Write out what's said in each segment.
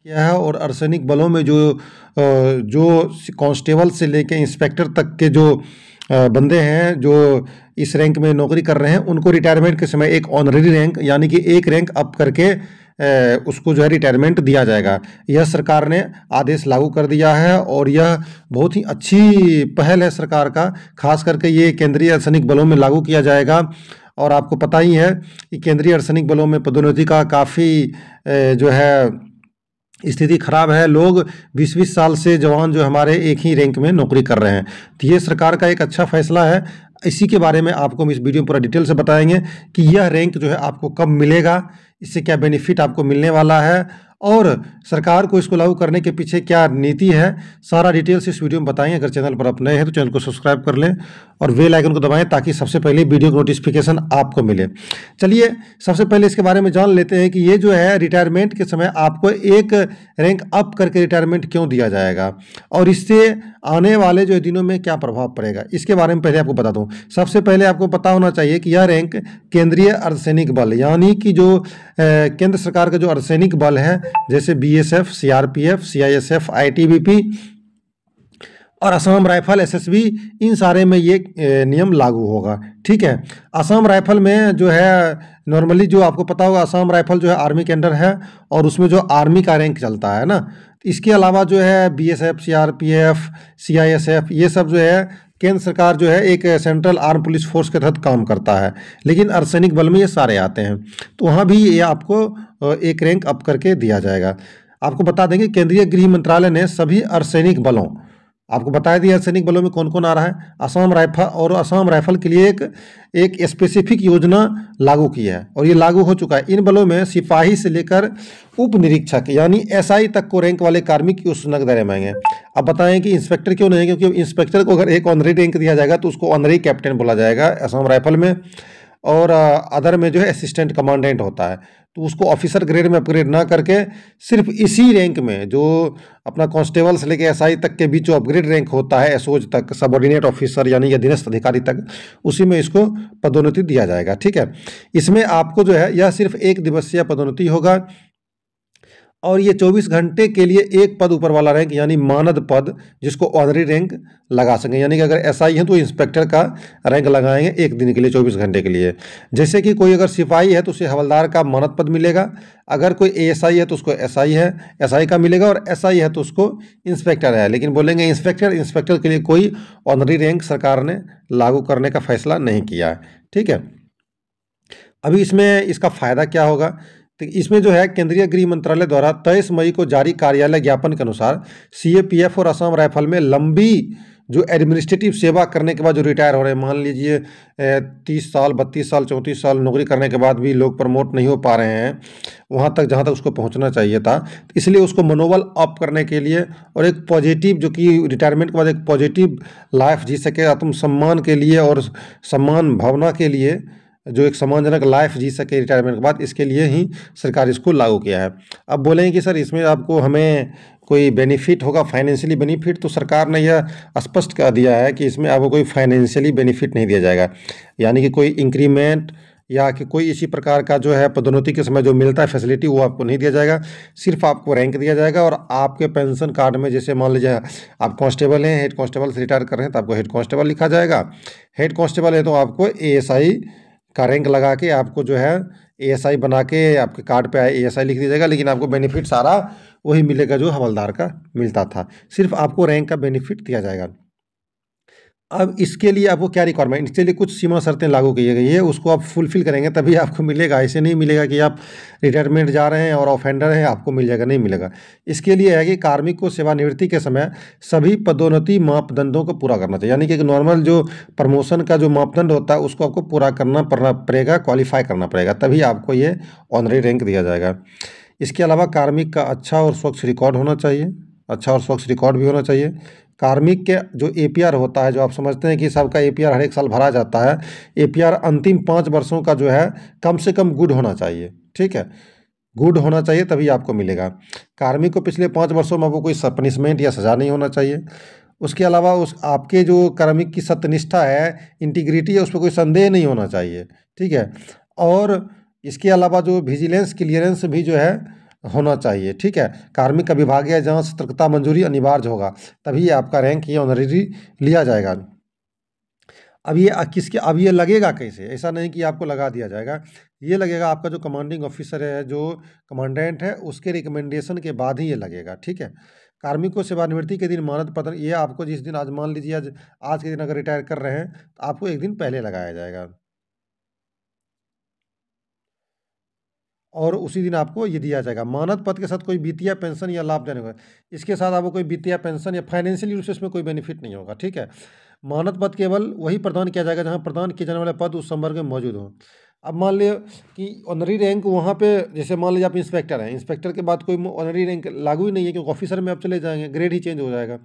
किया है और अर्धसैनिक बलों में जो कांस्टेबल से लेके इंस्पेक्टर तक के जो बंदे हैं जो इस रैंक में नौकरी कर रहे हैं, उनको रिटायरमेंट के समय एक ऑनररी रैंक यानी कि एक रैंक अप करके उसको जो है रिटायरमेंट दिया जाएगा। यह सरकार ने आदेश लागू कर दिया है और यह बहुत ही अच्छी पहल है सरकार का। खास करके ये केंद्रीय अर्धसैनिक बलों में लागू किया जाएगा। और आपको पता ही है कि केंद्रीय अर्धसैनिक बलों में पदोन्नति का काफ़ी जो है स्थिति खराब है। लोग 20-20 साल से जवान जो हमारे एक ही रैंक में नौकरी कर रहे हैं। तो ये सरकार का एक अच्छा फैसला है। इसी के बारे में आपको हम इस वीडियो में पूरा डिटेल से बताएंगे कि यह रैंक जो है आपको कब मिलेगा, इससे क्या बेनिफिट आपको मिलने वाला है और सरकार को इसको लागू करने के पीछे क्या नीति है। सारा डिटेल से इस वीडियो में बताएंगे। अगर चैनल पर आप नए हैं तो चैनल को सब्सक्राइब कर लें और बेल आइकन को दबाएं ताकि सबसे पहले वीडियो की नोटिफिकेशन आपको मिले। चलिए सबसे पहले इसके बारे में जान लेते हैं कि ये जो है रिटायरमेंट के समय आपको एक रैंक अप करके रिटायरमेंट क्यों दिया जाएगा और इससे आने वाले जो दिनों में क्या प्रभाव पड़ेगा, इसके बारे में पहले आपको बता दूं। सबसे पहले आपको पता होना चाहिए कि यह रैंक केंद्रीय अर्धसैनिक बल यानी कि जो केंद्र सरकार का जो अर्धसैनिक बल है, जैसे बीएसएफ, सीआरपीएफ, सीआईएसएफ, आईटीबीपी और असम राइफल, एसएसबी, इन सारे में ये नियम लागू होगा। ठीक है। असम राइफल में जो है नॉर्मली जो आपको पता होगा, असम राइफल जो है आर्मी के अंडर है और उसमें जो आर्मी का रैंक चलता है ना। इसके अलावा जो है बीएसएफ, सीआरपीएफ, सीआईएसएफ, ये सब जो है केंद्र सरकार जो है एक सेंट्रल आर्म पुलिस फोर्स के तहत काम करता है, लेकिन अर्धसैनिक बल में ये सारे आते हैं। तो वहाँ भी ये आपको एक रैंक अप करके दिया जाएगा। आपको बता देंगे केंद्रीय गृह मंत्रालय ने सभी अर्धसैनिक बलों, आपको बता दिया अर्धसैनिक बलों में कौन कौन आ रहा है। असम राइफल और असम राइफल के लिए एक स्पेसिफिक योजना लागू की है और ये लागू हो चुका है। इन बलों में सिपाही से लेकर उप निरीक्षक यानी एसआई तक को रैंक वाले कार्मिक उस नग दायरे में आएंगे। अब बताएं कि इंस्पेक्टर क्यों नहीं है, क्योंकि इंस्पेक्टर को अगर एक ऑनरी रैंक दिया जाएगा तो उसको ऑनरी कैप्टन बोला जाएगा असम राइफल में, और अदर में जो है असिस्टेंट कमांडेंट होता है। तो उसको ऑफिसर ग्रेड में अपग्रेड ना करके सिर्फ इसी रैंक में जो अपना कांस्टेबल से लेकर एसआई तक के बीच जो अपग्रेड रैंक होता है, एसओज तक, सबऑर्डिनेट ऑफिसर यानी अधीनस्थ अधिकारी तक, उसी में इसको पदोन्नति दिया जाएगा। ठीक है। इसमें आपको जो है यह सिर्फ 1 दिवसीय पदोन्नति होगा और ये 24 घंटे के लिए एक पद ऊपर वाला रैंक यानी मानद पद, जिसको ऑनरी रैंक लगा सकें। यानी कि अगर एसआई है तो इंस्पेक्टर का रैंक लगाएंगे 1 दिन के लिए, 24 घंटे के लिए। जैसे कि कोई अगर सिपाही है तो उसे हवलदार का मानद पद मिलेगा, अगर कोई एएसआई है तो उसको एसआई का मिलेगा, और एसआई है तो उसको इंस्पेक्टर है। लेकिन बोलेंगे इंस्पेक्टर के लिए कोई ऑनरी रैंक सरकार ने लागू करने का फैसला नहीं किया है। ठीक है। अभी इसमें इसका फ़ायदा क्या होगा, तो इसमें जो है केंद्रीय गृह मंत्रालय द्वारा 23 मई को जारी कार्यालय ज्ञापन के अनुसार सीएपीएफ और असम राइफल में लंबी जो एडमिनिस्ट्रेटिव सेवा करने के बाद जो रिटायर हो रहे हैं, मान लीजिए 30 साल, 32 साल, 34 साल नौकरी करने के बाद भी लोग प्रमोट नहीं हो पा रहे हैं वहाँ तक जहाँ तक उसको पहुँचना चाहिए था, इसलिए उसको मनोबल अप करने के लिए और एक पॉजिटिव, जो कि रिटायरमेंट के बाद एक पॉजिटिव लाइफ जी सके आत्मसम्मान के लिए और सम्मान भावना के लिए, जो एक सम्मानजनक लाइफ जी सके रिटायरमेंट के बाद, इसके लिए ही सरकार इसको लागू किया है। अब बोलेंगे कि सर इसमें आपको हमें कोई बेनिफिट होगा, फाइनेंशियली बेनिफिट, तो सरकार ने यह स्पष्ट कर दिया है कि इसमें आपको कोई फाइनेंशियली बेनिफिट नहीं दिया जाएगा। यानी कि कोई इंक्रीमेंट या कि कोई इसी प्रकार का जो है पदोन्नति के समय जो मिलता है फैसिलिटी, वो आपको नहीं दिया जाएगा। सिर्फ आपको रैंक दिया जाएगा और आपके पेंशन कार्ड में, जैसे मान लीजिए आप कांस्टेबल हैं, हेड कांस्टेबल से रिटायर कर रहे हैं तो आपको हेड कांस्टेबल लिखा जाएगा। हेड कांस्टेबल है तो आपको एएसआई का रैंक लगा के आपको जो है एएसआई बना के आपके कार्ड पे एएसआई लिख दिया जाएगा, लेकिन आपको बेनिफिट सारा वही मिलेगा जो हवलदार का मिलता था, सिर्फ आपको रैंक का बेनिफिट दिया जाएगा। अब इसके लिए आपको क्या रिक्वायरमेंट, इसके लिए कुछ सीमा शर्तें लागू की गई है, उसको आप फुलफिल करेंगे तभी आपको मिलेगा। ऐसे नहीं मिलेगा कि आप रिटायरमेंट जा रहे हैं और ऑफेंडर हैं आपको मिल जाएगा, नहीं मिलेगा। इसके लिए है कि कार्मिक को सेवानिवृत्ति के समय सभी पदोन्नति मापदंडों को पूरा करना चाहिए। यानी कि नॉर्मल जो प्रमोशन का जो मापदंड होता है उसको आपको पूरा करना पड़ेगा, क्वालिफाई करना पड़ेगा, तभी आपको ये ऑनरी रैंक दिया जाएगा। इसके अलावा कार्मिक का अच्छा और स्वच्छ रिकॉर्ड होना चाहिए, अच्छा और स्वच्छ रिकॉर्ड भी होना चाहिए। कार्मिक के जो एपीआर होता है, जो आप समझते हैं कि सबका एपीआर हर एक साल भरा जाता है, एपीआर अंतिम 5 वर्षों का जो है कम से कम गुड होना चाहिए। ठीक है, गुड होना चाहिए तभी आपको मिलेगा। कार्मिक को पिछले 5 वर्षों में आपको कोई पनिशमेंट या सज़ा नहीं होना चाहिए। उसके अलावा उस आपके जो कार्मिक की सत्यनिष्ठा है, इंटीग्रिटी है, उस पर कोई संदेह नहीं होना चाहिए। ठीक है, और इसके अलावा जो विजिलेंस क्लियरेंस भी जो है होना चाहिए, ठीक है। कार्मिक का विभागीय जाँच सतर्कता मंजूरी अनिवार्य होगा, तभी आपका रैंक ये ऑनरेरी लिया जाएगा। अब ये लगेगा कैसे? ऐसा नहीं कि आपको लगा दिया जाएगा। ये लगेगा आपका जो कमांडिंग ऑफ़िसर है, जो कमांडेंट है, उसके रिकमेंडेशन के बाद ही ये लगेगा, ठीक है। कार्मिक को सेवानिवृत्ति के दिन मानद पत्र ये आपको जिस दिन आज मान लीजिए आज के दिन अगर रिटायर कर रहे हैं, तो आपको 1 दिन पहले लगाया जाएगा। और उसी दिन आपको ये दिया जाएगा। मानद पद के साथ कोई वित्तीय पेंशन या लाभ देने होगा। इसके साथ आपको कोई वित्तीय पेंशन या फाइनेंशियल रूप से इसमें कोई बेनिफिट नहीं होगा, ठीक है। मानद पद केवल वही प्रदान किया जाएगा जहाँ प्रदान किए जाने वाले पद उस संवर्ग में मौजूद हों। अब मान लिया कि ऑनरी रैंक वहाँ पे जैसे मान लीजिए आप इंस्पेक्टर हैं, इंस्पेक्टर के बाद कोई ऑनरी रैंक लागू ही नहीं है क्योंकि ऑफिसर में आप चले जाएँगे, ग्रेड ही चेंज हो जाएगा।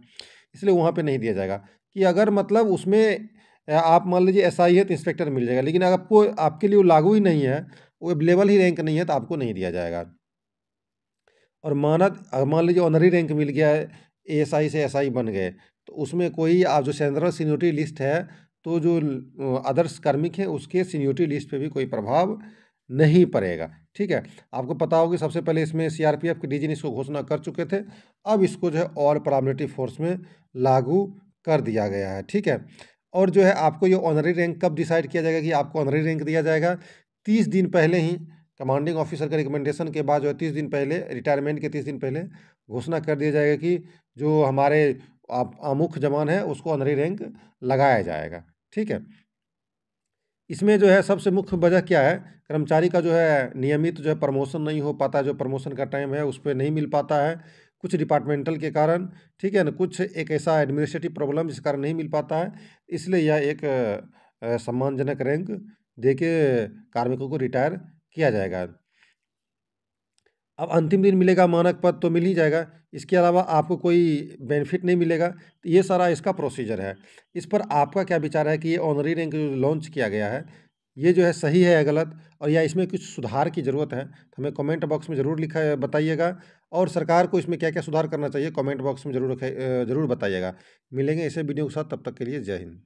इसलिए वहाँ पे नहीं दिया जाएगा कि अगर मतलब उसमें आप मान लीजिए एसआई है तो इंस्पेक्टर मिल जाएगा, लेकिन अगर आपको आपके लिए वो लागू ही नहीं है, वो अवेलेबल ही रैंक नहीं है तो आपको नहीं दिया जाएगा। और मान लीजिए ऑनरी रैंक मिल गया है, एएसआई से एसआई बन गए, तो उसमें कोई आप जो जनरल सीनियरिटी लिस्ट है, तो जो आदर्श कार्मिक हैं उसके सीनियरिटी लिस्ट पे भी कोई प्रभाव नहीं पड़ेगा, ठीक है। आपको पता होगा कि सबसे पहले इसमें सीआरपीएफ के डीजी ने इसको घोषणा कर चुके थे, अब इसको जो है ऑल पैरामिलिट्री फोर्स में लागू कर दिया गया है, ठीक है। और जो है आपको ये ऑनरी रैंक कब डिसाइड किया जाएगा कि आपको ऑनरी रैंक दिया जाएगा? 30 दिन पहले ही कमांडिंग ऑफिसर के रिकमेंडेशन के बाद जो है 30 दिन पहले रिटायरमेंट के 30 दिन पहले घोषणा कर दिया जाएगा कि जो हमारे मुख्य जवान है उसको ऑनरी रैंक लगाया जाएगा, ठीक है। इसमें जो है सबसे मुख्य वजह क्या है? कर्मचारी का जो है नियमित जो है प्रमोशन नहीं हो पाता, जो प्रमोशन का टाइम है उस पे नहीं मिल पाता है, कुछ डिपार्टमेंटल के कारण, ठीक है ना? कुछ एक ऐसा एडमिनिस्ट्रेटिव प्रॉब्लम जिस कारण नहीं मिल पाता है, इसलिए यह एक सम्मानजनक रैंक देके कार्मिकों को रिटायर किया जाएगा। अब अंतिम दिन मिलेगा मानक पद तो मिल ही जाएगा, इसके अलावा आपको कोई बेनिफिट नहीं मिलेगा, तो ये सारा इसका प्रोसीजर है। इस पर आपका क्या विचार है कि ये ऑनरी रैंक जो लॉन्च किया गया है, ये जो है सही है या गलत? और या इसमें कुछ सुधार की ज़रूरत है? तो हमें कमेंट बॉक्स में ज़रूर लिखा बताइएगा और सरकार को इसमें क्या-क्या सुधार करना चाहिए कमेंट बॉक्स में ज़रूर बताइएगा। मिलेंगे ऐसे वीडियो के साथ, तब तक के लिए जय हिंद।